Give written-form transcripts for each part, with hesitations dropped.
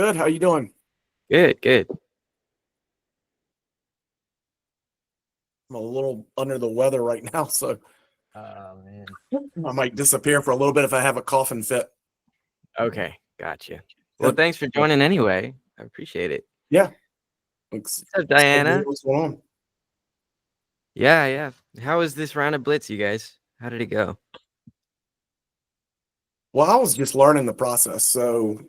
Good. How you doing? Good, good. I'm a little under the weather right now, so Oh man. I might disappear for a little bit if I have a coughing fit. Okay, gotcha. Well, Yep. thanks for joining anyway. I appreciate it. Yeah. What's up, Excited to hear Diana? what's going on. Yeah, yeah. How was this round of Blitz, you guys? How did it go? Well, I was just learning the process, so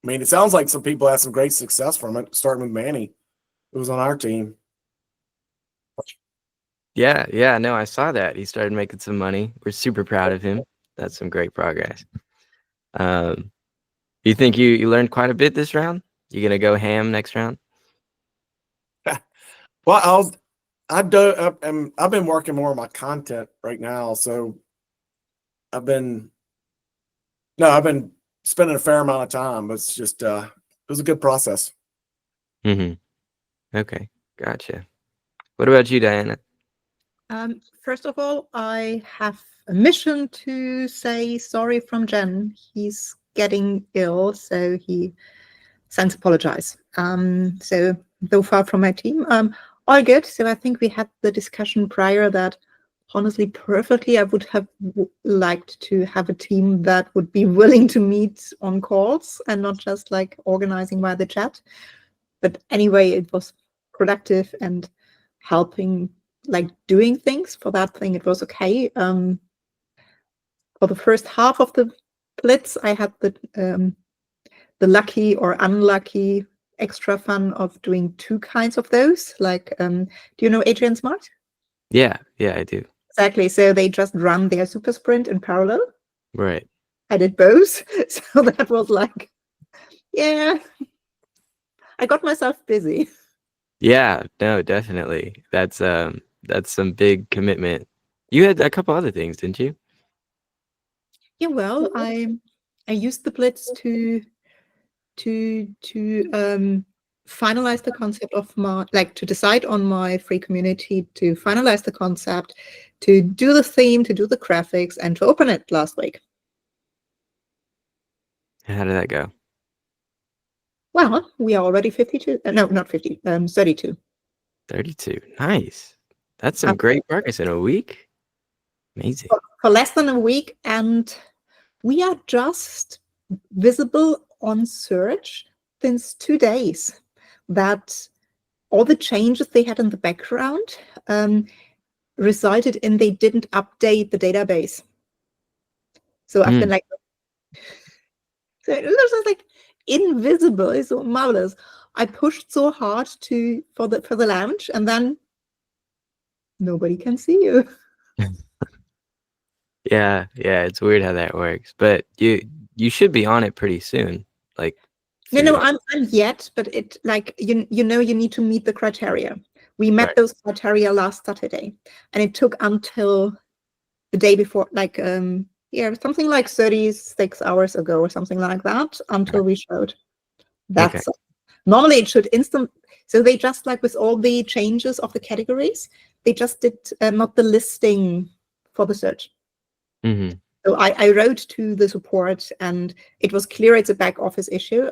I mean, it sounds like some people had some great success from it. Starting with Manny, who was on our team. Yeah, yeah. No, I saw that. He started making some money. We're super proud of him. That's some great progress. Um, you think you learned quite a bit this round? You gonna go ham next round? Well, I've been working more on my content right now, so I've been I've been spending a fair amount of time, but it's just it was a good process. Mm-hmm. Okay, gotcha. What about you, Diana? First of all, I have a mission to say sorry from Jen. He's getting ill, so he sends apologize. So far from my team, all good. So I think we had the discussion prior that honestly, perfectly, I would have liked to have a team that would be willing to meet on calls and not just like organizing via the chat. But anyway, it was productive and helping, like doing things. For that thing, it was okay. For the first half of the Blitz, I had the lucky or unlucky extra fun of doing two kinds of those. Like, do you know Adrian Smart? Yeah, yeah, I do. Exactly. So they just run their super sprint in parallel. Right. I did both. So that was like, yeah, I got myself busy. Yeah, no, definitely. That's some big commitment. You had a couple other things, didn't you? Yeah, well, I used the Blitz to finalize the concept of my, like, to decide on my free community, to finalize the concept, to do the theme, to do the graphics, and to open it last week. How did that go? Well, we are already 52. No, not 50. 32. 32. Nice. That's some great progress in a week. Amazing. For less than a week, and we are just visible on search since 2 days. That all the changes they had in the background resulted in they didn't update the database. So I've been like, so it was just like invisible. It's so marvelous. I pushed so hard for the launch, and then nobody can see you. Yeah, it's weird how that works. But you should be on it pretty soon. Like No, I'm yet, but it, like, you need to meet the criteria. We met those criteria last Saturday, and it took until the day before, like something like 36 hours ago or something like that, until we showed. That's normally it should instant. So they just, like with all the changes of the categories, they just did not the listing for the search. Mm-hmm. So I wrote to the support, and it was clear it's a back office issue.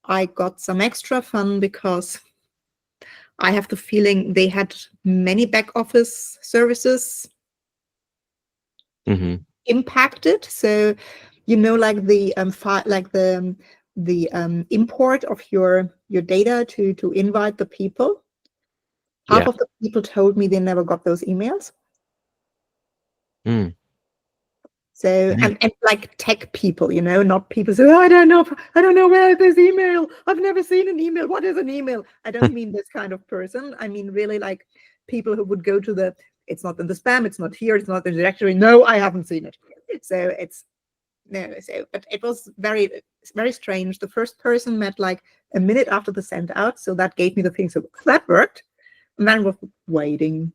I got some extra fun because I have the feeling they had many back office services impacted. So, like the import of your data to invite the people. Half of the people told me they never got those emails. So, and like tech people, not people say, oh, I don't know where is this email. I've never seen an email. What is an email? I don't mean this kind of person. I mean really like people who would go to it's not in the spam, it's not here, it's not in the directory. No, I haven't seen it. So but it was very, very strange. The first person met like a minute after the send out. So that gave me the thing. So that worked. And then was waiting.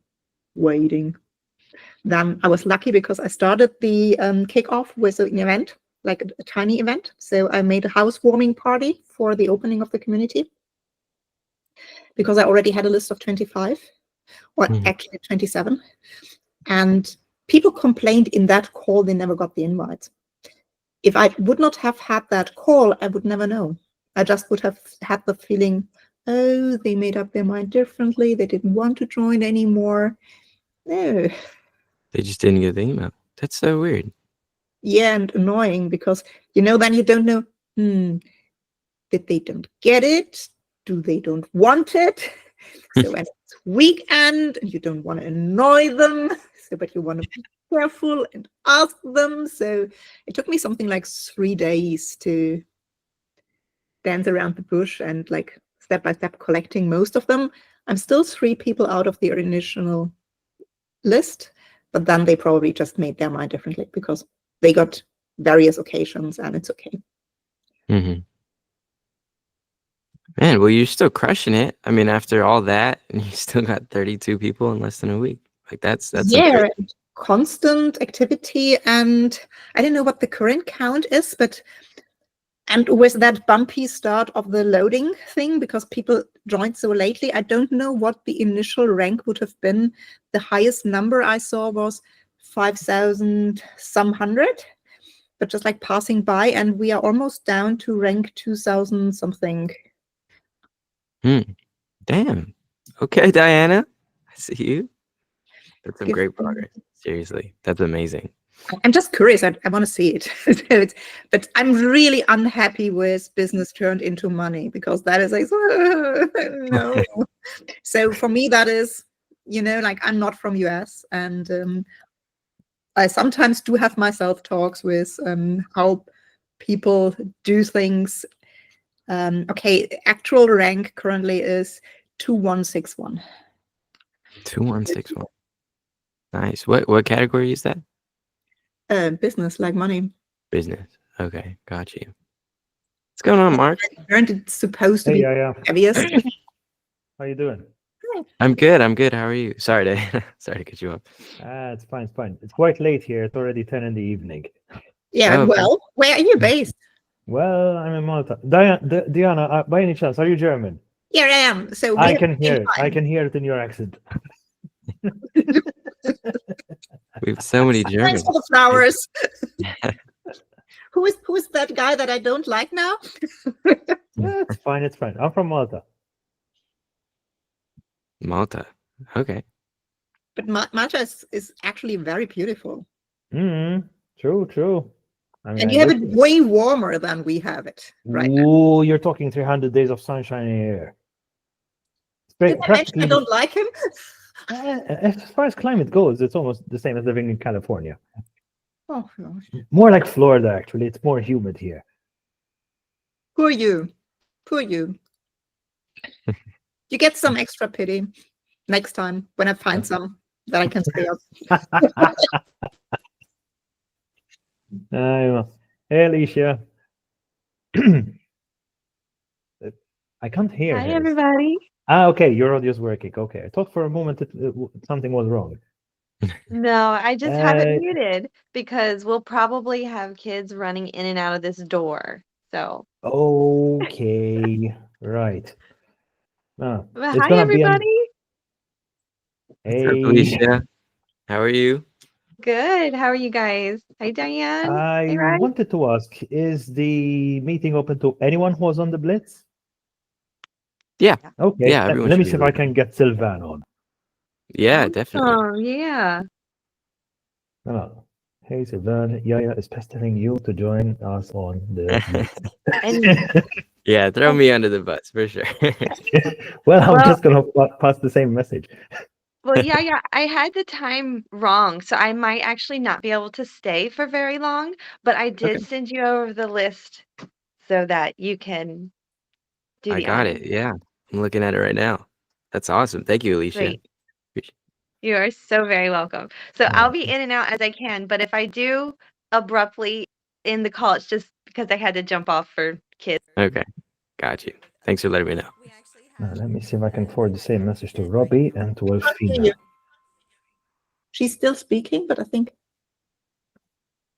Then I was lucky because I started the kickoff with an event, like a tiny event. So I made a housewarming party for the opening of the community because I already had a list of 25, or actually 27. And people complained in that call they never got the invites. if I would not have had that call, I would never know. I just would have had the feeling, oh, they made up their mind differently. They didn't want to join anymore. No. They just didn't get the email. That's so weird. Yeah, and annoying because, then you don't know, did they don't get it? Do they don't want it? So when it's weekend and you don't want to annoy them, but you want to be careful and ask them. So it took me something like 3 days to dance around the bush and like step by step collecting most of them. I'm still 3 people out of the initial list, but then they probably just made their mind differently because they got various occasions and it's okay. Mm-hmm. Man, well, you're still crushing it. I mean, after all that, and you still got 32 people in less than a week. Like that's yeah, constant activity. And I don't know what the current count is, but and with that bumpy start of the loading thing, because people joined so lately, I don't know what the initial rank would have been. The highest number I saw was 5,000 some hundred, but just like passing by, and we are almost down to rank 2,000 something. Damn. Okay, Diana, I see you. That's some great progress. Seriously, that's amazing. I'm just curious. I want to see it. But I'm really unhappy with business turned into money because that is like, no. So for me, that is, like I'm not from US. And I sometimes do have my self-talks with how people do things. Okay, actual rank currently is 2161. 2161. Nice. What category is that? Business, like money. Business. Okay, got you. What's going on, Mark? It's supposed to be heaviest. How you doing? I'm good. How are you? Sorry to cut you off. It's fine. It's fine. It's quite late here. It's already 10 in the evening. Yeah. Oh, well, where are you based? Well, I'm in Malta. Diana, by any chance, are you German? Here I am. So I can hear it. I can hear it in your accent. We have so many Germans. Thanks for the flowers. Who is that guy that I don't like now? It's fine. It's fine. I'm from Malta. Malta. Okay. But Malta is actually very beautiful. True. I mean, and you have it way warmer than we have it right now. Oh, you're talking 300 days of sunshine in here. Did I mention I don't like him? As far as climate goes, it's almost the same as living in California. Oh, gosh. More like Florida, actually. It's more humid here. Poor you. You get some extra pity next time when I find some that I can stay up. Hey, Alicia. I can't hear Hi, her. everybody. Okay, your audio's working. Okay, I thought for a moment that something was wrong. No, I just have it muted because we'll probably have kids running in and out of this door. So. Okay, right. But hi, everybody. Hey, Alicia. How are you? Good. How are you guys? Hi, Diane. I wanted to ask, is the meeting open to anyone who was on the Blitz? Yeah. Okay. Yeah. Let me see if I can get Sylvan on. Yeah, definitely. Oh, yeah. Oh. Hey, Sylvan. Yaya is pestering you to join us on the Blitz. Yeah, throw me under the bus for sure. Well, I'm just gonna pass the same message. Well, yeah, I had the time wrong, so I might actually not be able to stay for very long, but I did send you over the list so that you can do the I got it. Yeah. I'm looking at it right now. That's awesome. Thank you, Alicia. Great. You are so very welcome. So I'll be in and out as I can, but if I do abruptly end the call, it's just because I had to jump off for kids. Okay. Got you. Thanks for letting me know. Let me see if I can forward the same message to Robbie and to Elfina. She's still speaking, but I think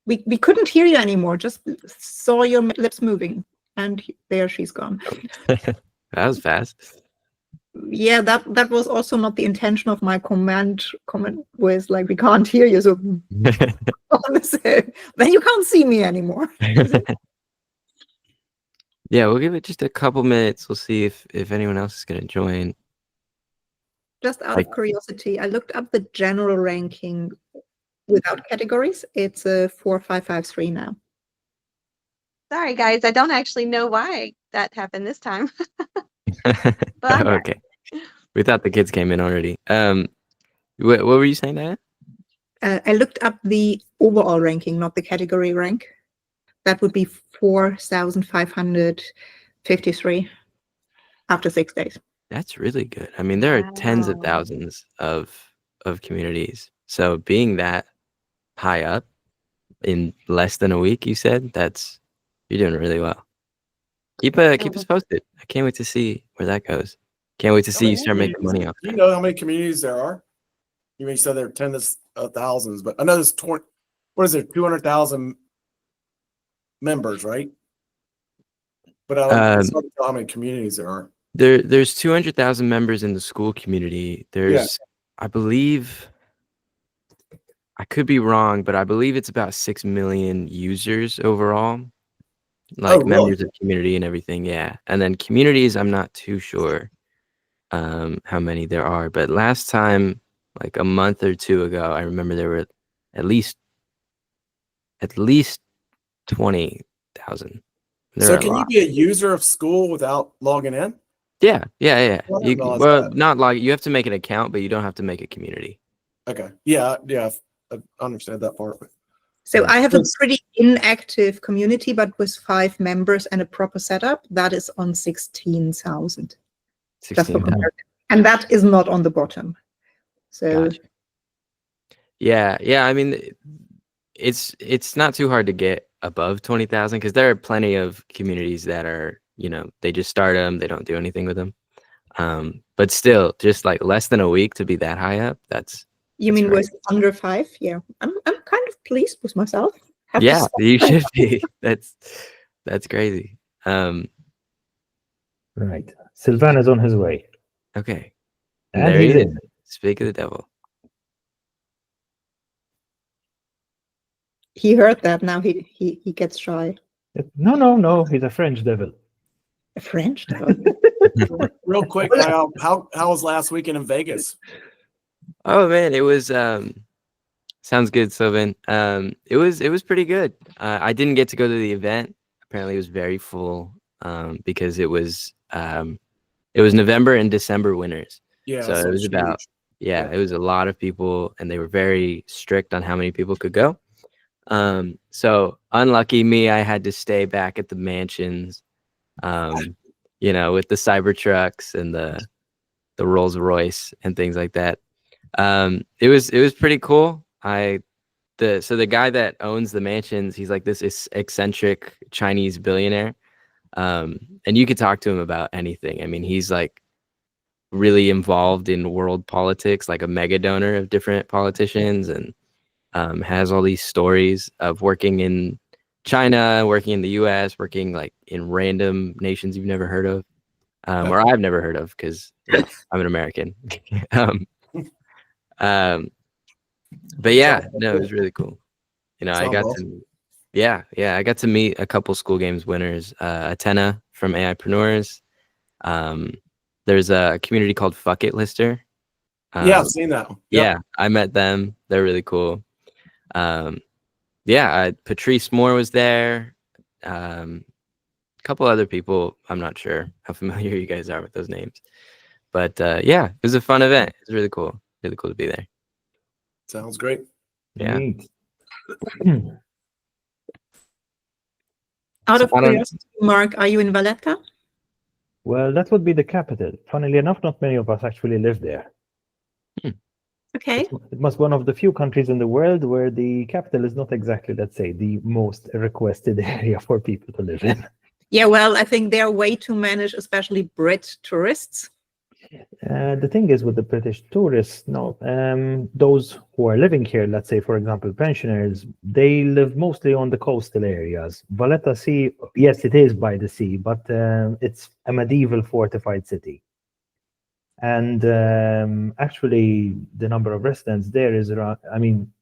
we couldn't hear you anymore. Just saw your lips moving, and there she's gone. That was fast. Yeah, that was also not the intention of my comment was like, we can't hear you, so then you can't see me anymore. Yeah, we'll give it just a couple minutes. We'll see if anyone else is going to join. Just out of curiosity, I looked up the general ranking without categories. It's a 4553 now. Sorry, guys. I don't actually know why that happened this time. But I'm back. Okay. We thought the kids came in already. What were you saying, Diana? I looked up the overall ranking, not the category rank. That would be 4,553 after 6 days. That's really good. I mean, there are tens of Wow. thousands of communities. So being that high up in less than a week, you said, you're doing really well. Keep us posted. I can't wait to see where that goes. Can't wait to see you start making money off Do you that. know how many communities there are? You mean you said there are tens of thousands, but I know there's 20. What is there? 200,000 members, right? But I don't it's hard to tell how many communities there are. There's 200,000 members in the school community. There's, I believe, I could be wrong, but I believe it's about 6 million users overall, like members of community and everything. Yeah, and then communities, I'm not too sure how many there are, but last time, like a month or two ago, I remember there were at least 20,000. So can you be a user of school without logging in? Yeah. Well, not log. You have to make an account, but you don't have to make a community. Okay. Yeah. I understand that part. So I have a pretty inactive community, but with 5 members and a proper setup, that is on 16,000. 16,000. And that is not on the bottom. So gotcha. Yeah. I mean, it's not too hard to get above 20,000 because there are plenty of communities that are, they just start them, they don't do anything with them. But still, just like less than a week to be that high up, that's mean great. with under 5? Yeah, I'm kind of pleased with myself. Yeah, you should be. That's crazy. Right. Sylvan is on his way. Okay. And there he he's is. in. Speak of the devil. He heard that. Now he gets shy. No. He's a French devil. A French devil. Real quick, Kyle, how was last weekend in Vegas? Oh man, it was sounds good, Sylvan. It was pretty good. I didn't get to go to the event. Apparently it was very full because it was November and December winners. Yeah. So it was about it was a lot of people and they were very strict on how many people could go. So unlucky me, I had to stay back at the mansions, with the Cybertrucks and the Rolls Royce and things like that. It was pretty cool. The guy that owns the mansions, he's like this eccentric Chinese billionaire. And you could talk to him about anything. I mean, he's like really involved in world politics, like a mega donor of different politicians, and has all these stories of working in China, working in the US, working like in random nations you've never heard of, or I've never heard of because I'm an American. But yeah, no, it was really cool. I got I got to meet a couple school games winners, Atena from AIpreneurs. There's a community called Fuck It Lister. I've seen that one. Yep. Yeah, I met them. They're really cool. Patrice Moore was there. A couple other people. I'm not sure how familiar you guys are with those names, but it was a fun event. It was really cool. Really cool to be there. Sounds great. Yeah. Out of curiosity, Mark, are you in Valletta? Well, that would be the capital. Funnily enough, not many of us actually live there. Okay. It must be one of the few countries in the world where the capital is not exactly, let's say, the most requested area for people to live in. Yeah, well, I think they're way too managed, especially Brit tourists. The thing is with the British tourists, those who are living here, let's say, for example, pensioners, they live mostly on the coastal areas. Valletta Sea, yes, it is by the sea, but it's a medieval fortified city. And actually, the number of residents there is around, I mean,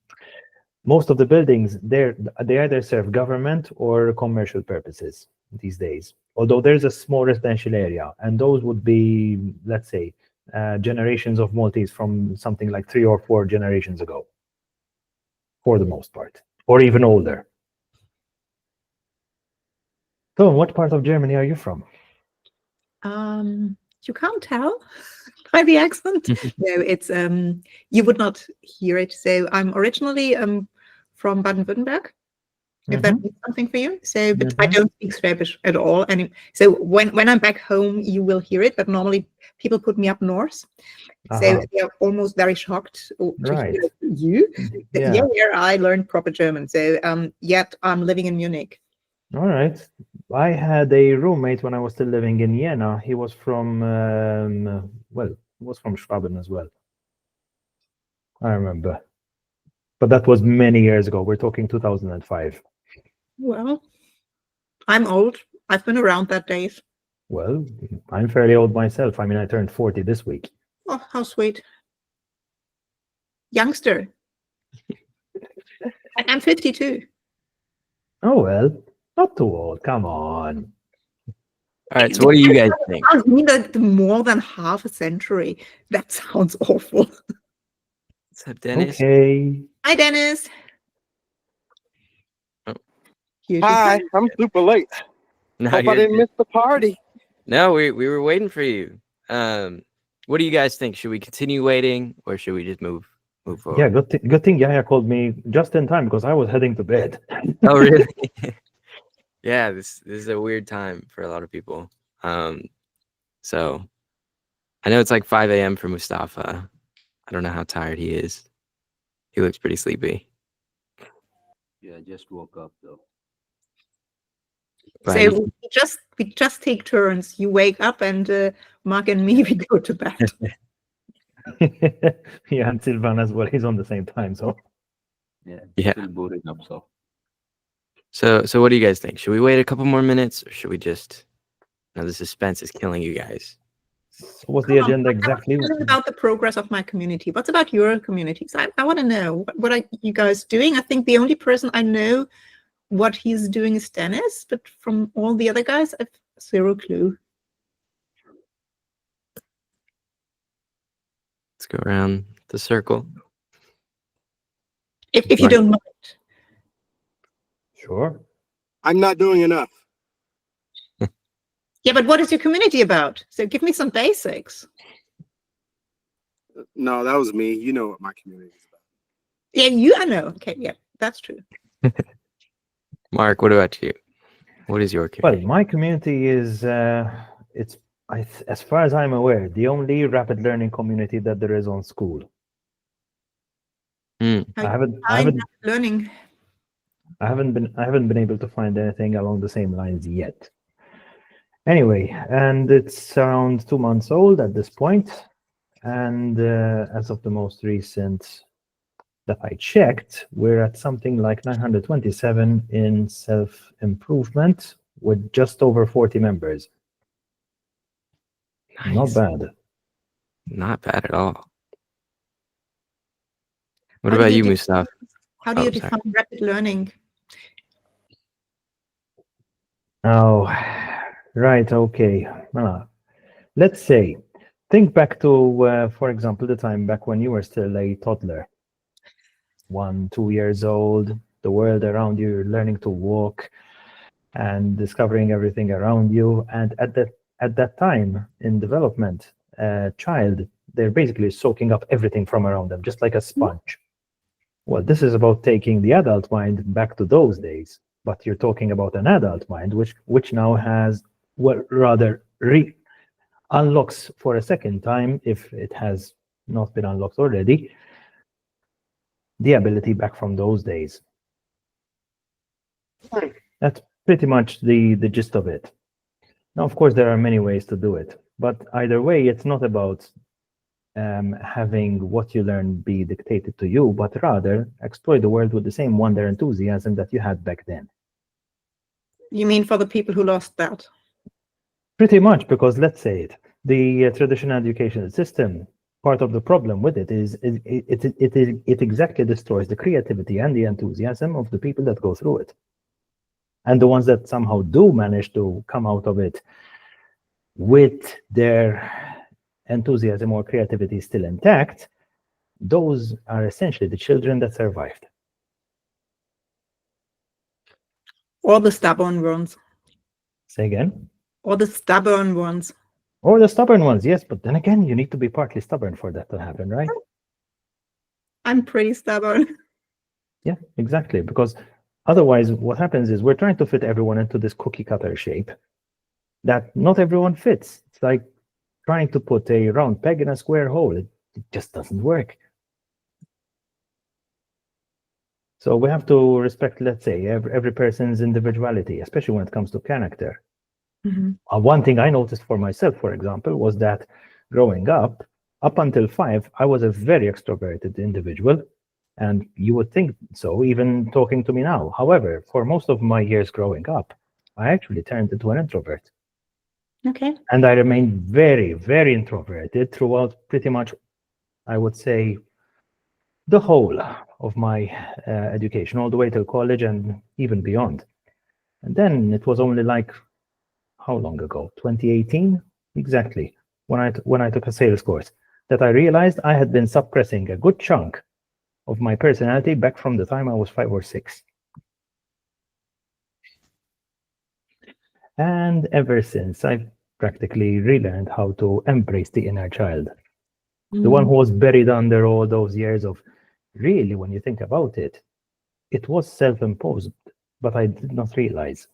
most of the buildings there, they either serve government or commercial purposes these days. Although there's a small residential area, and those would be, let's say, generations of Maltese from something like 3 or 4 generations ago, for the most part, or even older. So, what part of Germany are you from? You can't tell by the accent. No, it's you would not hear it. So I'm originally from Baden-Württemberg, if that means something for you. So, but I don't speak Swedish at all. And so when I'm back home, you will hear it. But normally people put me up north, so they're almost very shocked to Right. hear you. Yeah. Here I learned proper German. So yet I'm living in Munich. All right. I had a roommate when I was still living in Jena. He was from, well, he was from Schwaben as well. I remember. But that was many years ago. We're talking 2005. Well, I'm old. I've been around that days. Well, I'm fairly old myself. I mean, I turned 40 this week. Oh, how sweet. Youngster. I'm 52. Oh, well, not too old. Come on. All right. So what do you guys think? I mean, like more than half a century. That sounds awful. What's up, Dennis? Okay. Hi, Dennis. Oh. Hi, I'm super late. No, Hope I you're didn't good. miss the party. No, we were waiting for you. What do you guys think? Should we continue waiting or should we just move forward? Yeah, good thing Yaya called me just in time because I was heading to bed. Oh, really? Yeah, this is a weird time for a lot of people. So I know it's like 5 a.m. for Mustafa. I don't know how tired he is. He looks pretty sleepy. Yeah, I just woke up though. But So we just take turns. You wake up and Mark and me, we go to bed. Yeah, and Sylvan as well. He's on the same time, so. Yeah. Still booting up, so. So what do you guys think? Should we wait a couple more minutes or should we just... Now the suspense is killing you guys. So what's the agenda exactly? What about the progress of my community? What's about your communities? I want to know. What are you guys doing? I think the only person I know what he's doing is Dennis, but from all the other guys, I've zero clue. Let's go around the circle. If you don't mind. Sure. I'm not doing enough. Yeah, but what is your community about? So give me some basics. No, that was me. You know what my community is about. Yeah, I know. Okay, yeah, that's true. Mark, what about you? What is your Well, community? my community is, as far as I'm aware, the only rapid learning community that there is on school. I haven't Learning. I haven't been able to find anything along the same lines yet. Anyway, and it's around 2 months old at this point, and as of the most recent that I checked, we're at something like 927 in self-improvement with just over 40 members. Nice. Not bad. Not bad at all. What How do about you you, do- Mustafa? How do you Oh, sorry. define rapid learning? Oh, right. Okay. Let's say, think back to, for example, the time back when you were still a toddler, 1, 2 years old, the world around you, you're learning to walk and discovering everything around you. And at that time in development, child, they're basically soaking up everything from around them, just like a sponge. Well, this is about taking the adult mind back to those days, but you're talking about an adult mind, which now has, well, rather unlocks for a second time, if it has not been unlocked already, the ability back from those days. That's pretty much the gist of it. Now, of course, there are many ways to do it, but either way, it's not about having what you learn be dictated to you, but rather explore the world with the same wonder and enthusiasm that you had back then. You mean for the people who lost that? Pretty much, because let's say it, The traditional education system, part of the problem with it is it exactly destroys the creativity and the enthusiasm of the people that go through it. And the ones that somehow do manage to come out of it with their enthusiasm or creativity still intact, those are essentially the children that survived. Or the stubborn ones. Say again? Or the stubborn ones. Or the stubborn ones, yes, but then again, you need to be partly stubborn for that to happen, right? I'm pretty stubborn. Yeah, exactly. Because otherwise, what happens is we're trying to fit everyone into this cookie cutter shape that not everyone fits. It's like trying to put a round peg in a square hole. It just doesn't work. So we have to respect, let's say, every person's individuality, especially when it comes to character. One thing I noticed for myself, for example, was that growing up until 5, I was a very extroverted individual. And you would think so, even talking to me now. However, for most of my years growing up, I actually turned into an introvert. Okay. And I remained very, very introverted throughout pretty much, I would say, the whole of my education, all the way to college and even beyond. And then it was only like, how long ago? 2018? Exactly. When I took a sales course, that I realized I had been suppressing a good chunk of my personality back from the time I was 5 or 6. And ever since, I've practically relearned how to embrace the inner child. The one who was buried under all those years of, really, when you think about it, it was self-imposed, but I did not realize.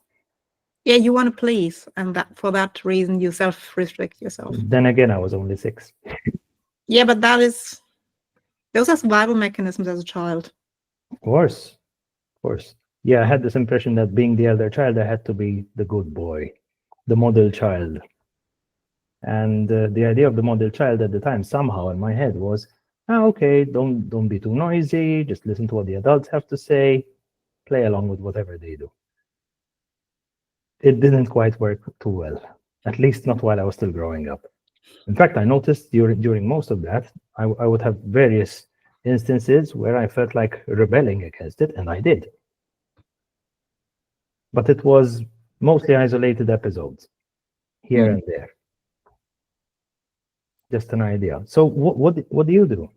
Yeah, you want to please, and that for that reason you self-restrict yourself. Then again, I was only 6. Yeah, but those are survival mechanisms as a child. Of course. Yeah, I had this impression that being the elder child, I had to be the good boy, the model child. And the idea of the model child at the time, somehow in my head, was, okay, don't be too noisy, just listen to what the adults have to say, play along with whatever they do. It didn't quite work too well, at least not while I was still growing up. In fact, I noticed during most of that, I would have various instances where I felt like rebelling against it, and I did. But it was mostly isolated episodes, here and there. Just an idea. So what do you do?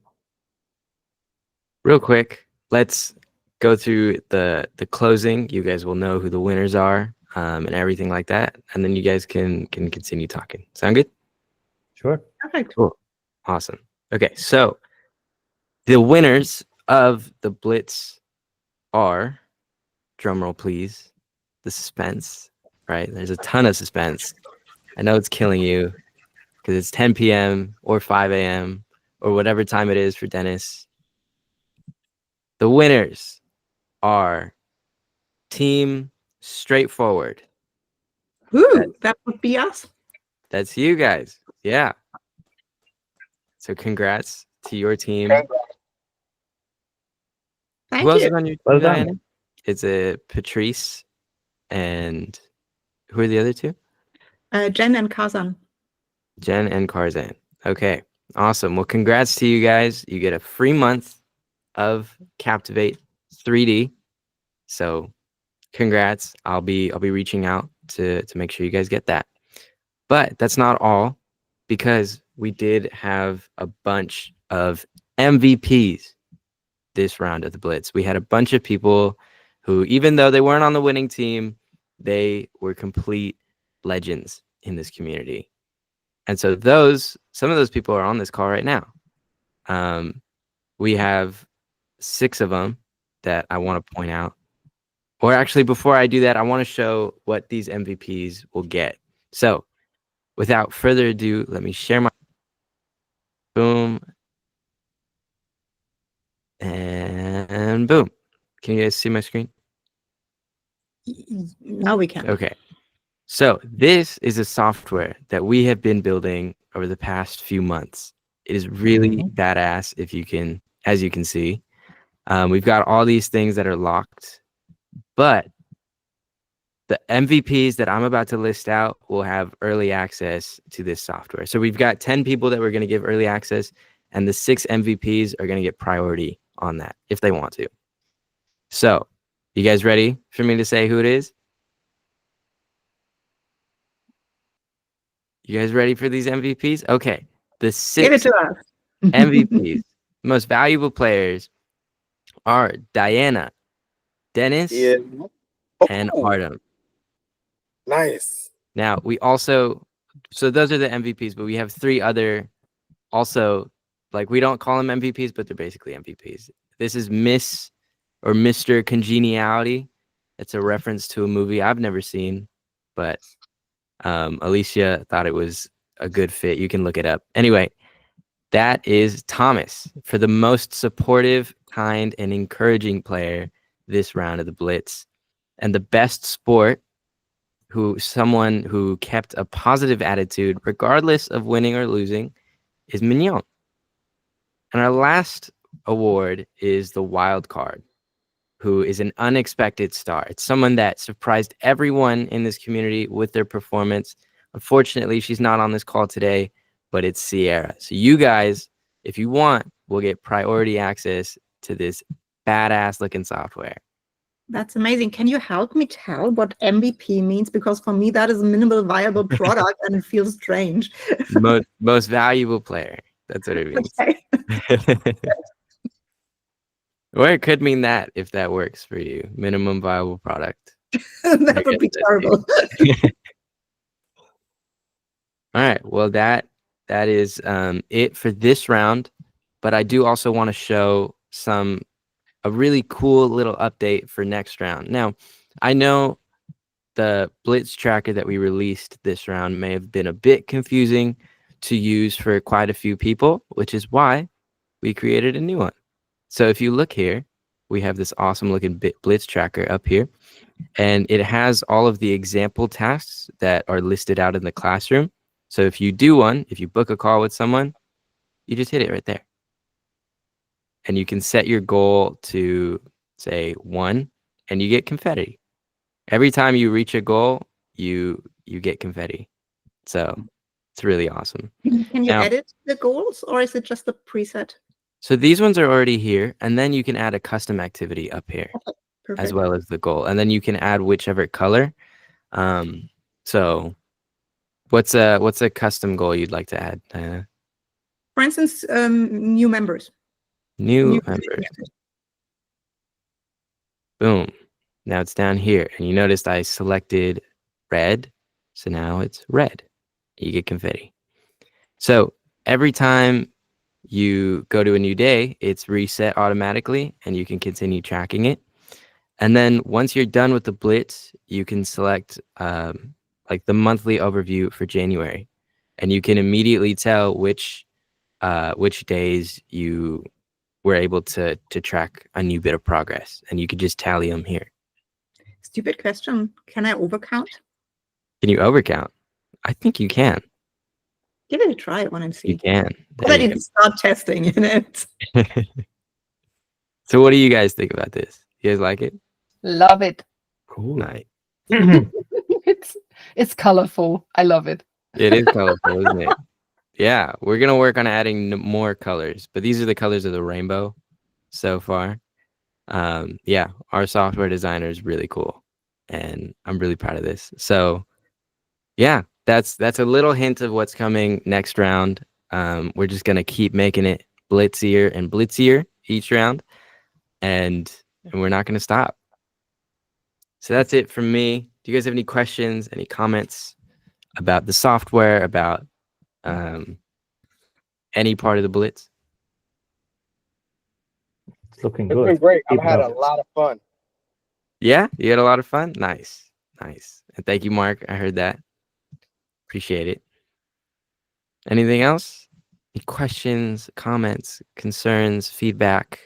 Real quick, let's go through the closing. You guys will know who the winners are and everything like that, and then you guys can continue talking. Sound good? Sure. Perfect. Cool. Awesome. Okay, so the winners of the Blitz are, drumroll please, the suspense, right? There's a ton of suspense. I know it's killing you because it's 10 p.m. or 5 a.m. or whatever time it is for Dennis. The winners are Team Straightforward. Ooh, that would be us. That's you guys. Yeah. So congrats to your team. Thank Who else you. is on your team, Well done. Diana? It's a Patrice and who are the other two? Jen and Kazan. Jen and Karzan. Okay, awesome. Well, congrats to you guys. You get a free month of Captivate 3D. So congrats. I'll be reaching out to make sure you guys get that. But that's not all, because we did have a bunch of MVPs this round of the Blitz. We had a bunch of people who, even though they weren't on the winning team, they were complete legends in this community. And so some of those people are on this call right now. We have 6 of them that I want to point out. Or actually, before I do that, I want to show what these MVPs will get. So without further ado, let me share my boom. And boom. Can you guys see my screen? Now we can. Okay. So this is a software that we have been building over the past few months. It is really badass, as you can see. We've got all these things that are locked, but the MVPs that I'm about to list out will have early access to this software. So we've got 10 people that we're going to give early access, and the 6 MVPs are going to get priority on that if they want to. So, you guys ready for me to say who it is? You guys ready for these MVPs? Okay. The Give it 6 to us. MVPs, most valuable players, are Diana, Dennis, Yeah. and Oh, Artem. nice. Now, we also, so those are the MVPs, but we have 3 other also, like, we don't call them MVPs, but they're basically MVPs. This is Miss or Mr. Congeniality. It's a reference to a movie I've never seen, but Alicia thought it was a good fit. You can look it up. Anyway, that is Thomas for the most supportive, kind, and encouraging player this round of the Blitz. And the best sport, someone who kept a positive attitude regardless of winning or losing, is Mignon. And our last award is the wild card, who is an unexpected star. It's someone that surprised everyone in this community with their performance. Unfortunately, she's not on this call today, but it's Sierra. So you guys, if you want, will get priority access to this badass looking software. That's amazing. Can you help me tell what MVP means? Because for me, that is a minimal viable product and it feels strange. Most valuable player. That's what it means. Okay. Or it could mean that if that works for you. Minimum viable product. That would be terrible. All right. Well, that is it for this round. But I do also want to show a really cool little update for next round. Now, I know the Blitz tracker that we released this round may have been a bit confusing to use for quite a few people, which is why we created a new one. So if you look here, we have this awesome looking Blitz tracker up here, and it has all of the example tasks that are listed out in the classroom. So if you do one, if you book a call with someone, you just hit it right there. And you can set your goal to, say, 1, and you get confetti. Every time you reach a goal, you get confetti. So it's really awesome. Can you Now, edit the goals, or is it just a preset? So these ones are already here, and then you can add a custom activity up here, Perfect. as well as the goal. And then you can add whichever color. So what's a custom goal you'd like to add, Diana? For instance, new members. New members. Boom. Now it's down here. And you noticed I selected red. So now it's red. You get confetti. So every time you go to a new day, it's reset automatically and you can continue tracking it. And then once you're done with the Blitz, you can select like the monthly overview for January. And you can immediately tell which days you were able to track a new bit of progress, and you could just tally them here. Stupid question. Can I overcount? Can you overcount? I think you can. Give it a try when I'm seeing. You can. But I need to start testing in it. So what do you guys think about this? You guys like it? Love it. Cool. Nice. It's colorful. I love it. It is colorful, isn't it? Yeah, we're gonna work on adding more colors, but these are the colors of the rainbow so far. Yeah, our software designer is really cool, and I'm really proud of this. So, yeah, that's a little hint of what's coming next round. We're just gonna keep making it blitzier and blitzier each round, and we're not gonna stop. So that's it from me. Do you guys have any questions, any comments about the software, about any part of the Blitz? It's looking It's good. been great. I've Keep had it a up. lot of fun. Yeah, you had a lot of fun. Nice. And thank you, Mark. I heard that. Appreciate it. Anything else? Any questions, comments, concerns, feedback?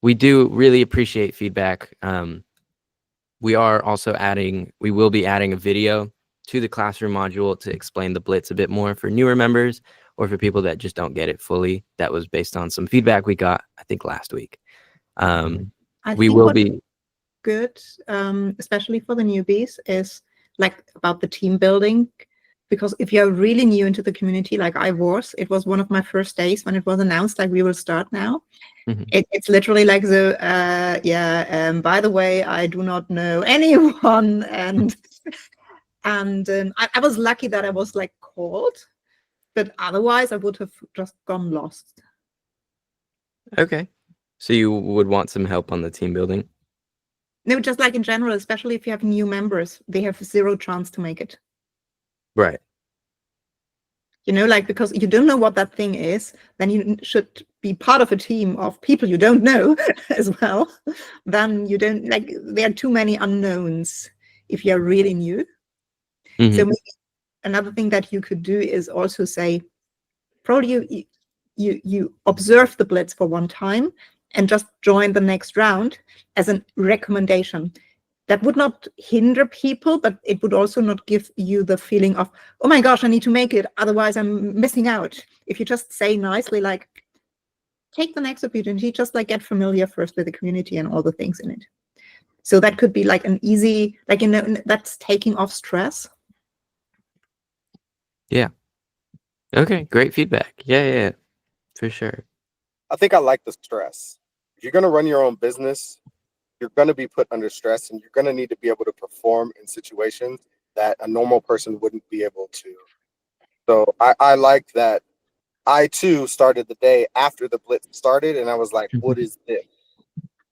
We do really appreciate feedback. We will be adding a video to the classroom module to explain the Blitz a bit more for newer members or for people that just don't get it fully. That was based on some feedback we got, I think, last week. We will be. good, especially for the newbies, is like about the team building. Because if you're really new into the community, like I was, it was one of my first days when it was announced, like we will start now. Mhm. It's literally like the, by the way, I do not know anyone. And I was lucky that I was like called, but otherwise I would have just gone lost. Okay. So you would want some help on the team building? No, just like in general, especially if you have new members, they have zero chance to make it. Right. You know, like, because you don't know what that thing is, then you should be part of a team of people you don't know as well. Then you don't, like, there are too many unknowns if you're really new. Mhm. So maybe another thing that you could do is also say, probably you observe the Blitz for one time and just join the next round as a recommendation. That would not hinder people, but it would also not give you the feeling of, oh my gosh, I need to make it, otherwise I'm missing out. If you just say nicely, like, take the next opportunity, just like get familiar first with the community and all the things in it. So that could be like an easy, like, you know, that's taking off stress. Yeah. Okay, great feedback. Yeah, for sure. I think I like the stress. If you're going to run your own business, you're going to be put under stress, and you're going to need to be able to perform in situations that a normal person wouldn't be able to. So I like that. I too started the day after the Blitz started, and I was like, what is this?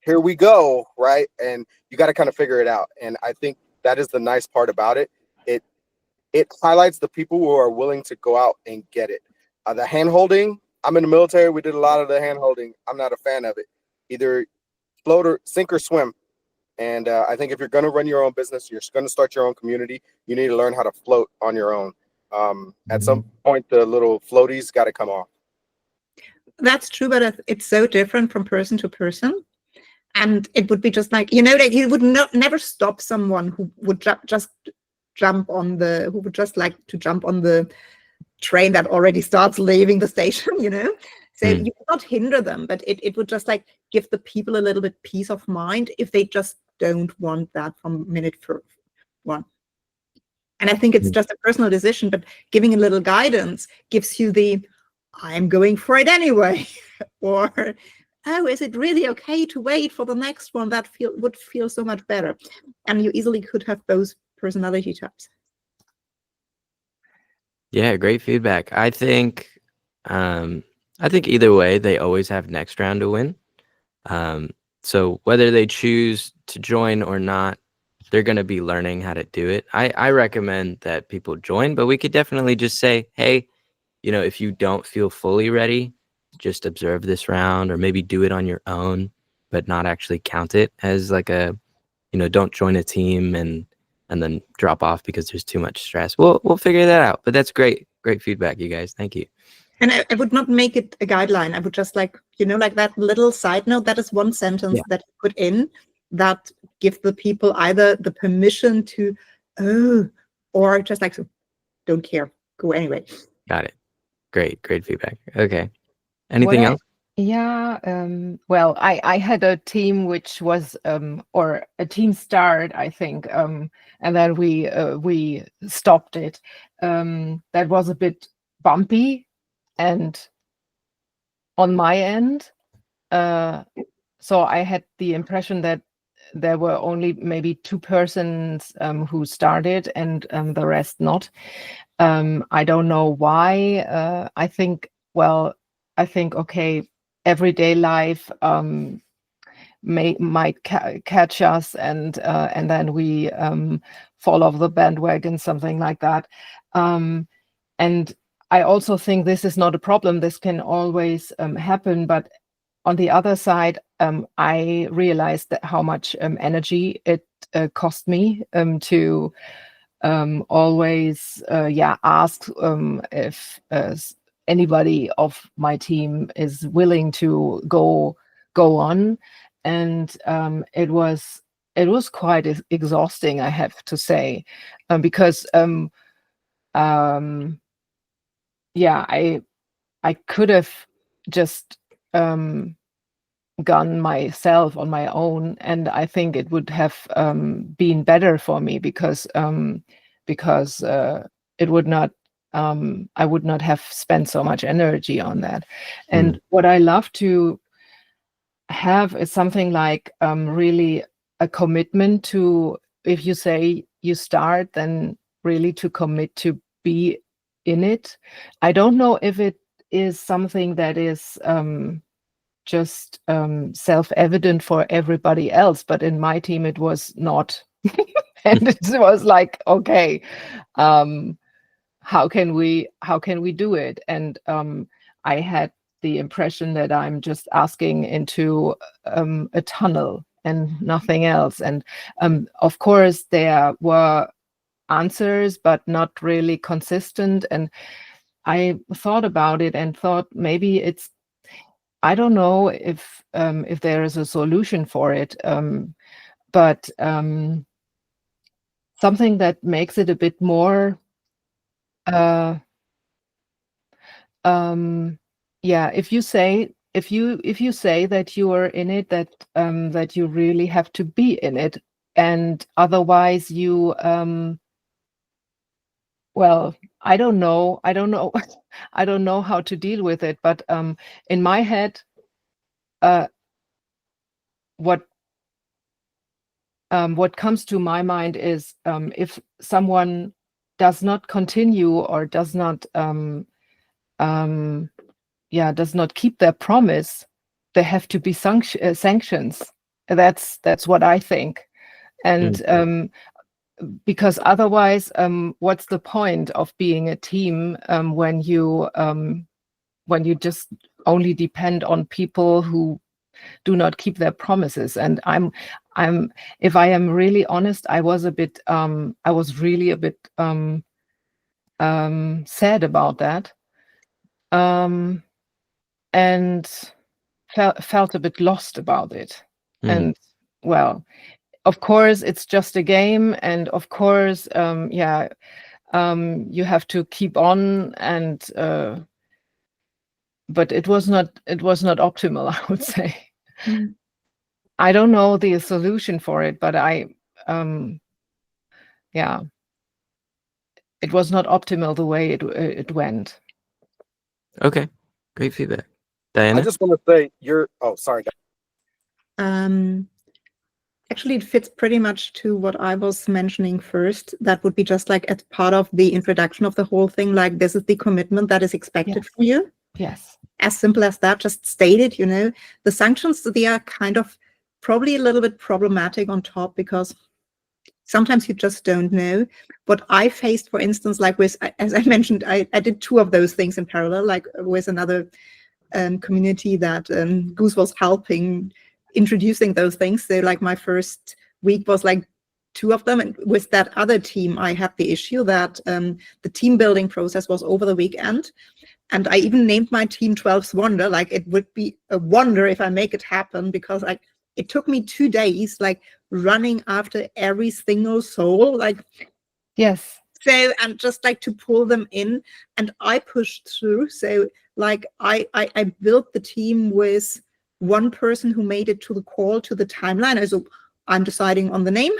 Here we go, right? And you got to kind of figure it out. And I think that is the nice part about it. It highlights the people who are willing to go out and get it. The hand holding, I'm in the military. We did a lot of the hand holding. I'm not a fan of it. Either float or sink or swim. And I think if you're going to run your own business, you're going to start your own community, you need to learn how to float on your own. At some point, the little floaties got to come off. That's true, but it's so different from person to person. And it would be just like, you know, like you would never stop someone who would just jump on the, who would just like to jump on the train that already starts leaving the station, you know? So you would not hinder them, but it would just like give the people a little bit peace of mind if they just don't want that from minute one. And I think it's just a personal decision, but giving a little guidance gives you the, I'm going for it anyway. Or, oh, is it really okay to wait for the next one? That would feel so much better. And you easily could have both personality types. Yeah, great feedback. I think either way, they always have next round to win. So whether they choose to join or not, they're going to be learning how to do it. I recommend that people join, but we could definitely just say, hey, you know, if you don't feel fully ready, just observe this round, or maybe do it on your own, but not actually count it as like a, you know, don't join a team and then drop off because there's too much stress. We'll figure that out. But that's great feedback, you guys. Thank you. And I would not make it a guideline. I would just like, you know, like that little side note, that is one sentence that you put in that give the people either the permission to, oh, or just like, don't care, go anyway. Got it. Great feedback. Okay. Anything else? Yeah, well, I had a team which was or a team start, I think, and then we stopped it. That was a bit bumpy and on my end. So I had the impression that there were only maybe 2 persons who started and the rest not. I don't know why. I think okay, everyday life might catch us, and then we fall off the bandwagon, something like that. And I also think this is not a problem. This can always happen. But on the other side, I realized that how much energy it cost me to always ask if anybody of my team is willing to go on, and it was quite exhausting, I have to say, because I could have just gone myself on my own, and I think it would have been better for me because it would not I would not have spent so much energy on that. And what I love to have is something like really a commitment to, if you say you start, then really to commit to be in it. I don't know if it is something that is just self-evident for everybody else, but in my team it was not. And it was like, okay, how can we do it? And I had the impression that I'm just asking into a tunnel and nothing else. And of course there were answers, but not really consistent. And I thought about it and thought maybe it's, I don't know if there is a solution for it, but something that makes it a bit more yeah, if you say that you are in it, that that you really have to be in it, and otherwise you well, I don't know I don't know how to deal with it, but in my head what comes to my mind is if someone does not continue or does not does not keep their promise, there have to be sanctions. That's what I think. And because otherwise, what's the point of being a team when you just only depend on people who do not keep their promises? And if I am really honest, I was really a bit sad about that. And felt a bit lost about it. And well, of course it's just a game, and of course you have to keep on, and but it was not optimal, I would say. I don't know the solution for it, but it was not optimal the way it went. Okay, great feedback. Diana? I just want to say sorry. Actually, it fits pretty much to what I was mentioning first. That would be just like as part of the introduction of the whole thing, like this is the commitment that is expected from you. Yes. As simple as that, just stated, the sanctions, they are kind of probably a little bit problematic on top, because sometimes you just don't know. What I faced, for instance, like with, as I mentioned, I did 2 of those things in parallel, like with another community that Goose was helping introducing those things. So like my first week was like 2 of them. And with that other team, I had the issue that the team building process was over the weekend. And I even named my team 12's Wonder. Like it would be a wonder if I make it happen, because it took me 2 days, like running after every single soul, like, yes. So, and just like to pull them in, and I pushed through. So like I built the team with 1 person who made it to the call, to the timeline. So I'm deciding on the name.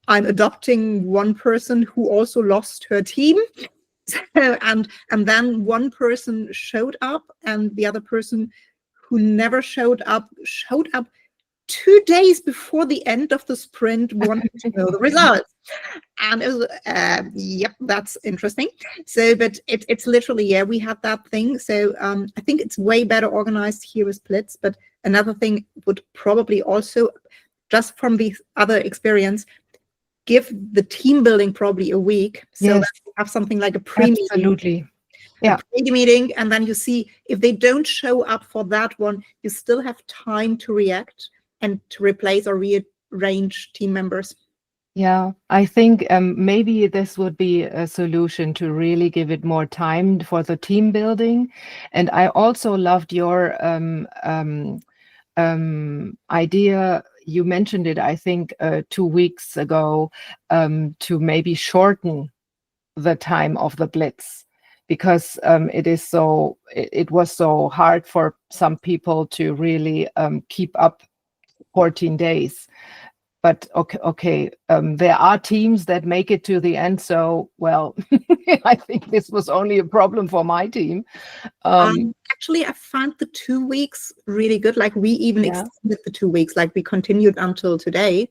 I'm adopting 1 person who also lost her team. So, and then 1 person showed up, and the other person who never showed up 2 days before the end of the sprint, wanted to know the results. And it was, yep, that's interesting. So, but it's literally, we had that thing. So I think it's way better organized here with Blitz. But another thing would probably also, just from the other experience, give the team building probably a week, so that you have something like a pre-meeting. Absolutely. Yeah. Pre-meeting, and then you see if they don't show up for that one, you still have time to react and to replace or rearrange team members. Yeah, I think maybe this would be a solution to really give it more time for the team building. And I also loved your idea. You mentioned it, I think, 2 weeks ago, to maybe shorten the time of the Blitz, because it was so hard for some people to really keep up 14 days. But okay, there are teams that make it to the end. So, well, I think this was only a problem for my team. Actually, I found the 2 weeks really good. Like we even Yeah. extended the 2 weeks. Like we continued until today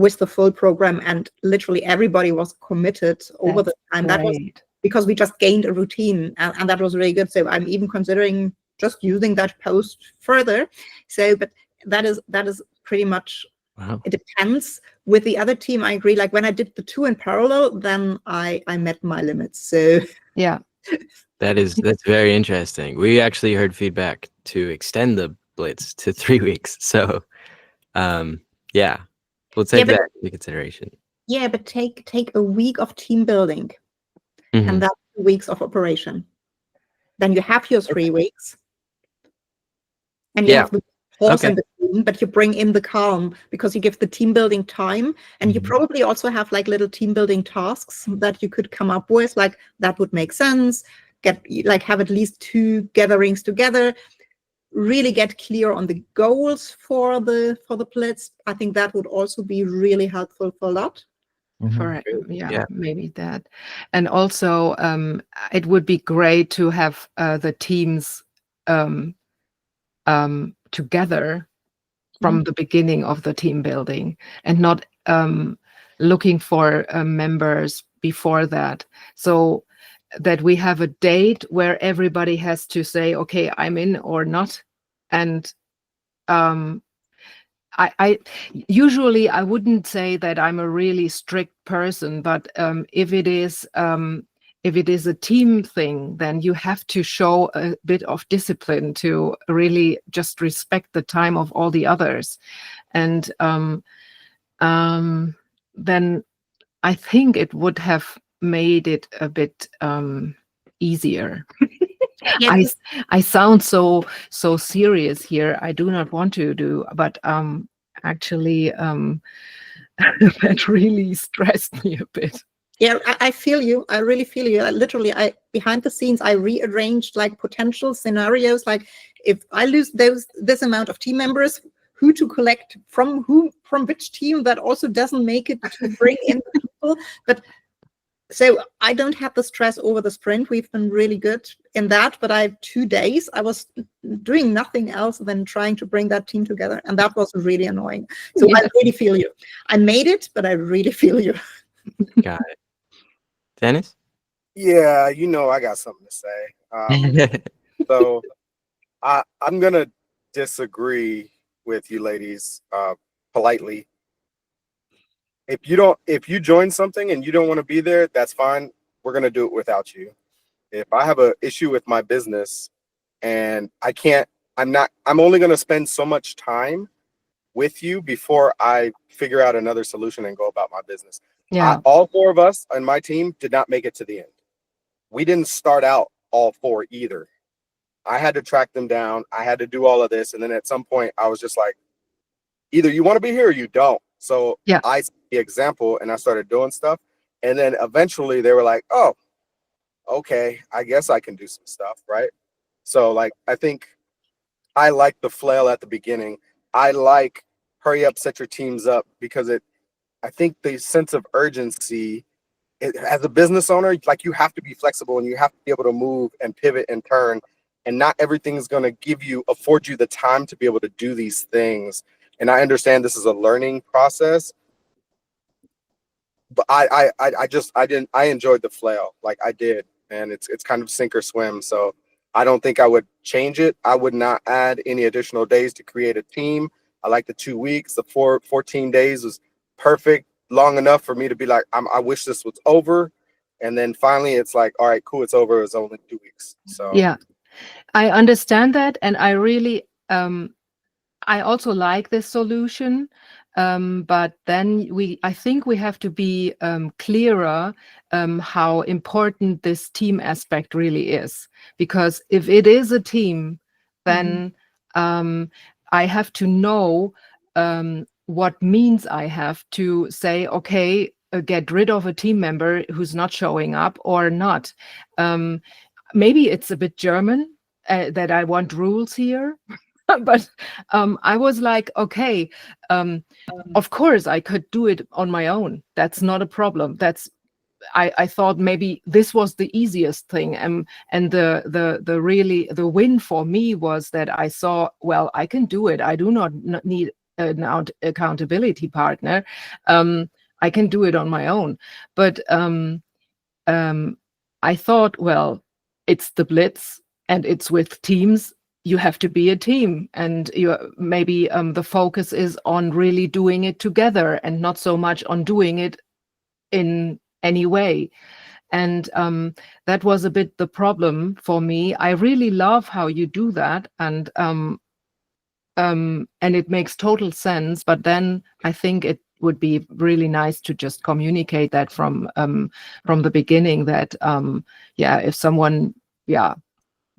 with the full program, and literally everybody was committed over the time. That was Great. because we just gained a routine, and that was really good. So I'm even considering just using that post further. So, but that is pretty much. Wow. It depends. With the other team, I agree. Like when I did the 2 in parallel, then I met my limits. So Yeah. That's very interesting. We actually heard feedback to extend the Blitz to 3 weeks. So, yeah, we'll take but- that into consideration. yeah, but take a week of team building, Mhm. and that's 2 weeks of operation. Then you have your 3 weeks, and you Yeah. have the pause Okay. in between, but you bring in the calm because you give the team building time, and you Mhm. probably also have like little team building tasks that you could come up with. Like that would make sense. Have at least 2 gatherings together. Really get clear on the goals for the Blitz. I think that would also be really helpful for a lot. For Yeah. yeah, maybe that. And also it would be great to have the teams together from the beginning of the team building, and not looking for members before that, so that we have a date where everybody has to say, okay, I'm in or not. And I usually, I wouldn't say that I'm a really strict person, but if it is a team thing, then you have to show a bit of discipline to really just respect the time of all the others. And then I think it would have made it a bit easier. Yeah, I sound so serious here. I do not want to do, but actually that really stressed me a bit. Yeah, I feel you. I really feel you. Literally, behind the scenes, I rearranged like potential scenarios. Like if I lose this amount of team members, who to collect from which team that also doesn't make it to bring in the people. But so I don't have the stress over the sprint. We've been really good in that. But I have 2 days. I was doing nothing else than trying to bring that team together, and that was really annoying. So I really feel you. I made it, but I really feel you. Got it. Dennis? Yeah, I got something to say. So I'm gonna disagree with you ladies politely. If you join something and you don't want to be there, that's fine. We're gonna do it without you. If I have an issue with my business and I'm only gonna spend so much time with you before I figure out another solution and go about my business. Yeah. All 4 of us on my team did not make it to the end. We didn't start out all 4 either. I had to track them down. I had to do all of this. And then at some point I was just like, either you want to be here or you don't. So Yeah. I set the example and I started doing stuff. And then eventually they were like, oh, okay, I guess I can do some stuff. Right. So like, I think I like the flail at the beginning. I like hurry up, set your teams up, because I think the sense of urgency, as a business owner, like you have to be flexible and you have to be able to move and pivot and turn, and not everything is going to afford you the time to be able to do these things. And I understand this is a learning process, but I enjoyed the flail, like I did, and it's kind of sink or swim. So I don't think I would change it. I would not add any additional days to create a team. I like the 2 weeks. The 14 days was perfect, long enough for me to be like, I wish this was over. And then finally it's like, all right, cool, it's over. It's only 2 weeks. So Yeah, I understand that, and I really I also like this solution, but then I think we have to be clearer how important this team aspect really is. Because if it is a team, then I have to know what means I have to say, okay, get rid of a team member who's not showing up or not. Maybe it's a bit German that I want rules here. But I was like, okay, of course I could do it on my own. That's not a problem. I thought maybe this was the easiest thing. And the win for me was that I saw, well, I can do it. I do not need an accountability partner. I can do it on my own. But I thought, well, it's the Blitz and it's with teams. You have to be a team, and maybe the focus is on really doing it together and not so much on doing it in any way. And that was a bit the problem for me. I really love how you do that, and it makes total sense. But then I think it would be really nice to just communicate that from the beginning, that if someone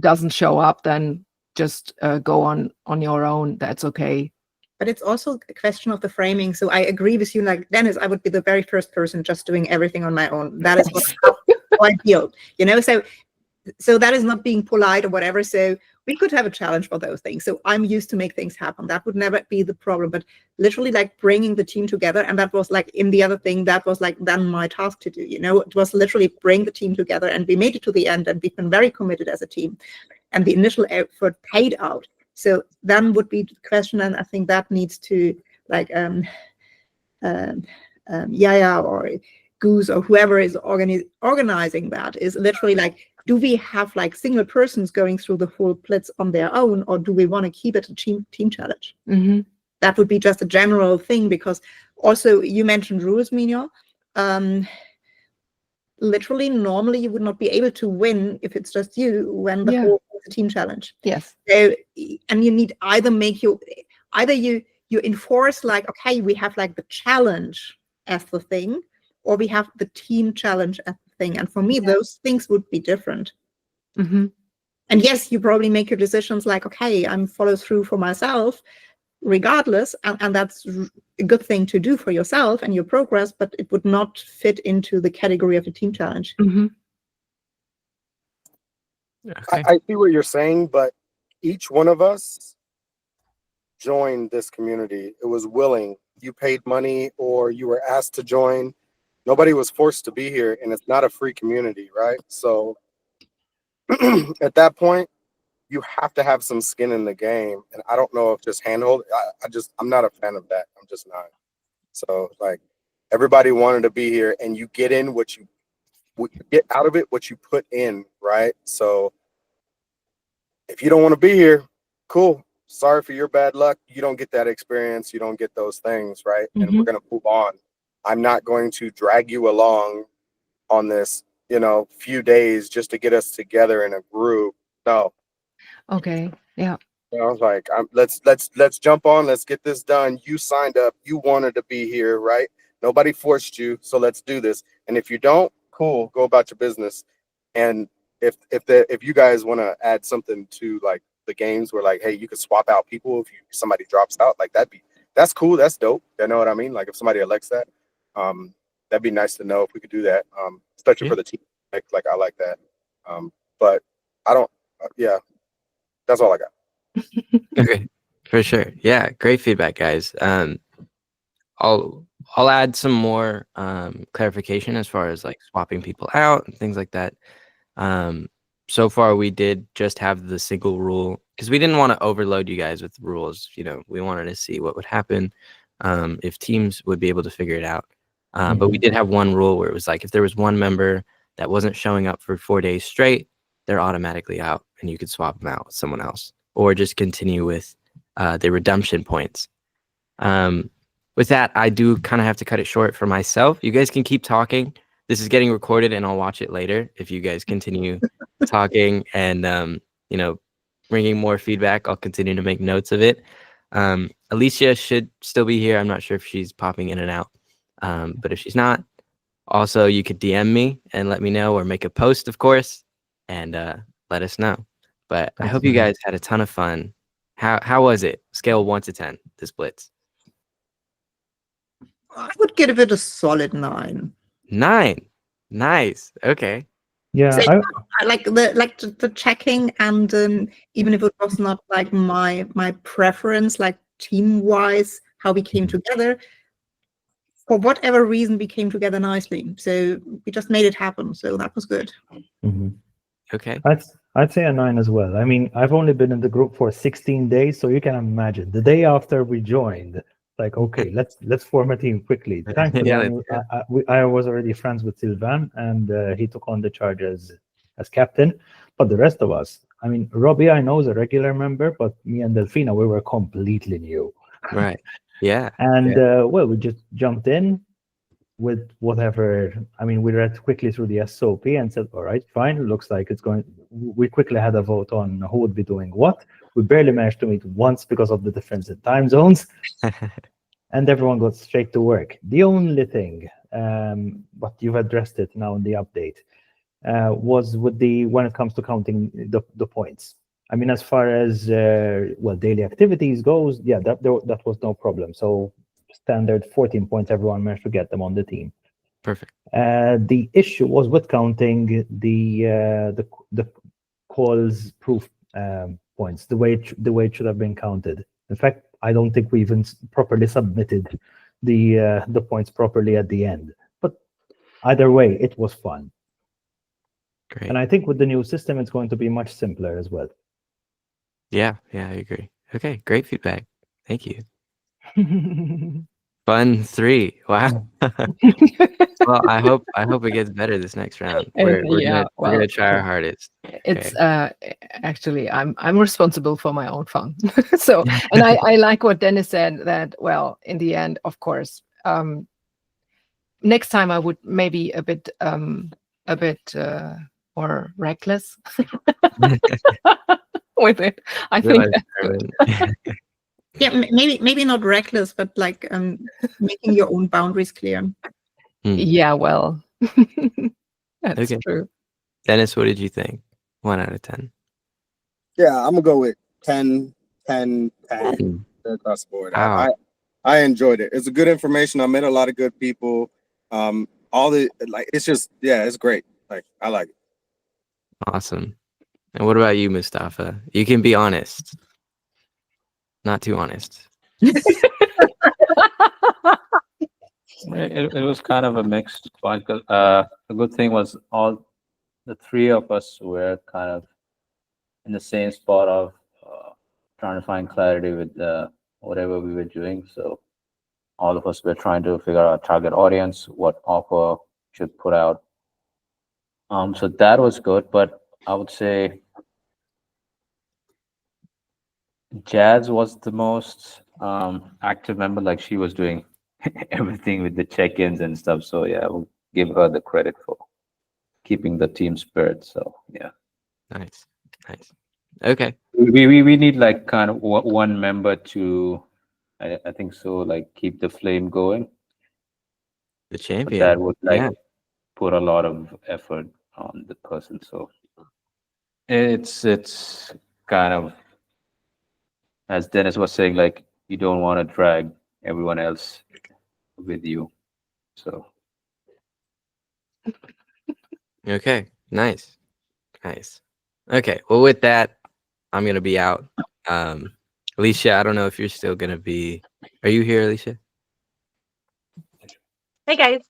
doesn't show up, then just go on your own. That's okay. But it's also a question of the framing. So I agree with you. Like Dennis, I would be the very first person just doing everything on my own. That is how I feel, So that is not being polite or whatever. So we could have a challenge for those things. So I'm used to make things happen. That would never be the problem. But literally like bringing the team together, and that was like in the other thing, that was like then my task to do. It was literally bring the team together, and we made it to the end, and we've been very committed as a team. And the initial effort paid out. So then would be the question, and I think that needs to like Yaya or Goose or whoever is organizing that is literally like, do we have like single persons going through the whole Blitz on their own, or do we want to keep it a team challenge? Mm-hmm. That would be just a general thing, because also you mentioned rules, Minyo. Literally, normally you would not be able to win if it's just you when the whole is a team challenge. Yes. So, and you need either you enforce like, okay, we have like the challenge as the thing, or we have the team challenge as the thing. And for me, those things would be different. Mm-hmm. And yes, you probably make your decisions like, okay, I'm follow through for myself, regardless, and that's a good thing to do for yourself and your progress, but it would not fit into the category of a team challenge. Mm-hmm. Okay. I see what you're saying, but each one of us joined this community. It was willing. You paid money or you were asked to join. Nobody was forced to be here, and it's not a free community, right? So at that point, you have to have some skin in the game. And I don't know if just handhold. I'm not a fan of that. I'm just not. So like everybody wanted to be here, and you get in what you get out of it, what you put in, right? So if you don't want to be here, cool. Sorry for your bad luck. You don't get that experience. You don't get those things, right? Mm-hmm. And we're going to move on. I'm not going to drag you along on this, few days just to get us together in a group. No. Okay. Yeah. I was like, let's jump on. Let's get this done. You signed up. You wanted to be here, right? Nobody forced you. So let's do this. And if you don't, cool, go about your business. And if you guys want to add something to like the games where like, hey, you could swap out people if somebody drops out, like that's cool. That's dope. You know what I mean? Like if somebody elects that, that'd be nice to know if we could do that. Especially for the team. Like I like that. But I don't. That's all I got. Okay, for sure. Yeah, great feedback, guys. I'll add some more clarification as far as like swapping people out and things like that. So far we did just have the single rule because we didn't want to overload you guys with rules. We wanted to see what would happen if teams would be able to figure it out. But we did have one rule where it was like if there was one member that wasn't showing up for 4 days straight, they're automatically out, and you could swap them out with someone else, or just continue with the redemption points. With that, I do kind of have to cut it short for myself. You guys can keep talking. This is getting recorded, and I'll watch it later. If you guys continue talking and bringing more feedback, I'll continue to make notes of it. Alicia should still be here. I'm not sure if she's popping in and out, but if she's not, also you could DM me and let me know, or make a post, of course, and let us know. But I hope you guys had a ton of fun. How was it? Scale 1 to 10, this Blitz. I would give it a solid 9. 9. Nice. Okay. Yeah, So I, I like the checking, and even if it was not like my preference, like team wise, how we came together. For whatever reason, we came together nicely. So we just made it happen. So that was good. mhm. Okay. I'd say a 9 as well. I mean, I've only been in the group for 16 days, so you can imagine the day after we joined, like, okay, let's form a team quickly. Thankfully, Yeah, I, that's knew, good. I was already friends with Sylvain, and he took on the charge as captain. But the rest of us, I mean, Robbie, I know is a regular member, but me and Delphina, we were completely new. Right. Yeah. And well, we just jumped in with whatever. I mean, we read quickly through the SOP and said, all right, fine, looks like it's going. We quickly had a vote on who would be doing what. We barely managed to meet once because of the difference in time zones, and everyone got straight to work. The only thing, but you've addressed it now in the update, was with the when it comes to counting the points. I mean, as far as well, daily activities goes, yeah, that was no problem. So standard 14 points, everyone managed to get them on the team. Perfect. The issue was with counting the calls proof points, the way it should have been counted. In fact, I don't think we even properly submitted the points properly at the end. But either way, it was fun. Great. And I think with the new system, it's going to be much simpler as well. Yeah, I agree. Okay, great feedback. Thank you. Fun 3. Wow. Well, I hope it gets better this next round. We're gonna try our hardest. It's actually I'm responsible for my own fun. So, and I like what Dennis said, that well, in the end, of course, next time I would maybe a bit more reckless with it. I think that's good. Yeah, maybe not reckless, but like making your own boundaries clear. Yeah, well, that's Okay. true. Dennis, what did you think? 1 out of 10. Yeah, I'm gonna go with 10, 10, 10 across the board. Wow. I enjoyed it. It's a good information. I met a lot of good people. All the it's just it's great. Like I like it. Awesome. And what about you, Mustafa? You can be honest. Not too honest. It was kind of a mixed one. The good thing was all the 3 of us were kind of in the same spot of trying to find clarity with whatever we were doing. So all of us were trying to figure out our target audience, what offer should put out. So that was good, but I would say Jazz was the most active member. Like she was doing everything with the check-ins and stuff. So yeah, I will give her the credit for keeping the team spirit. So yeah. Nice. Okay. We need like kind of one member to, I think so, like keep the flame going. The But champion. that would Yeah. put a lot of effort on the person. So it's kind of, as Dennis was saying, like you don't want to drag everyone else with you. So Okay. Nice. Okay. Well, with that, I'm gonna be out. Alicia, I don't know if you're still gonna be. Are you here, Alicia? Hey guys.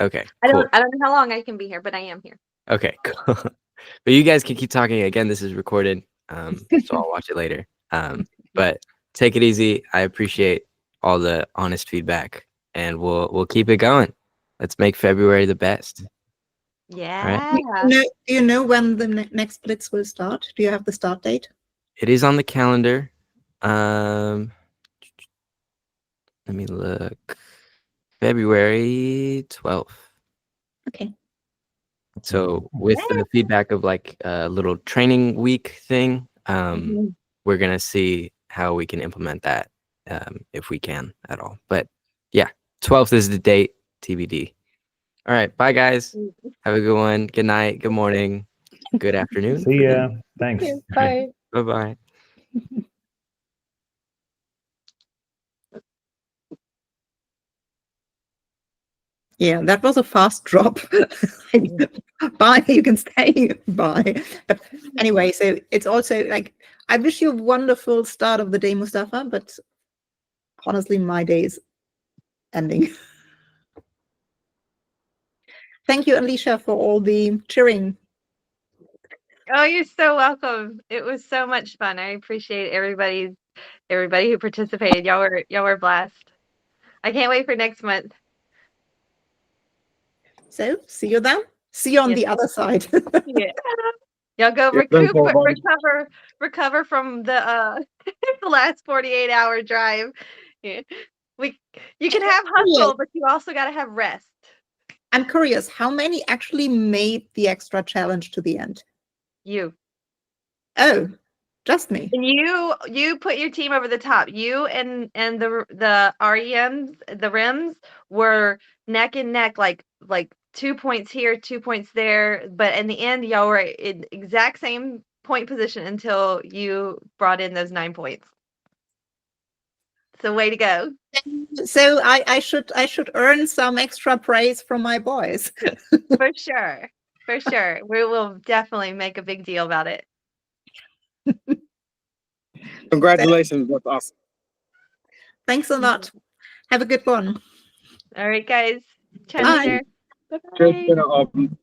Okay. I Cool. don't know how long I can be here, but I am here. Okay. Cool. But you guys can keep talking. Again, this is recorded, so I'll watch it later. But take it easy. I appreciate all the honest feedback, and we'll keep it going. Let's make February the best. Yeah. Do you know when the next Blitz will start? Do you have the start date? It is on the calendar. Let me look. February 12th. Okay. So with the feedback of like a little training week thing, we're gonna see how we can implement that, if we can at all. But yeah, 12th is the date, TBD. All right, bye guys. Have a good one. Good night. Good morning. Good afternoon. See ya. Thanks. Bye. Bye-bye. Yeah, that was a fast drop. Bye, you can stay. Bye. But anyway, so it's also like, I wish you a wonderful start of the day, Mustafa, but honestly, my day is ending. Thank you, Alicia, for all the cheering. Oh, you're so welcome. It was so much fun. I appreciate everybody who participated. Y'all were a blast. I can't wait for next month. So see you then. See you on Yes. the other side. Yeah. Y'all go Yeah, thanks, everybody. recover from the the last 48-hour drive. Yeah. You can have hustle, but you also got to have rest. I'm curious, how many actually made the extra challenge to the end? You. Oh, just me. And you put your team over the top. You and the REMs, the REMs were neck and neck, like 2 points here, 2 points there. But in the end, y'all were in exact same point position until you brought in those 9 points. So way to go. So I should earn some extra praise from my boys. For sure. For sure. We will definitely make a big deal about it. Congratulations. That's awesome. Thanks a lot. Have a good one. All right, guys. Chat Bye. later. Cheers, Bye-bye. dinner,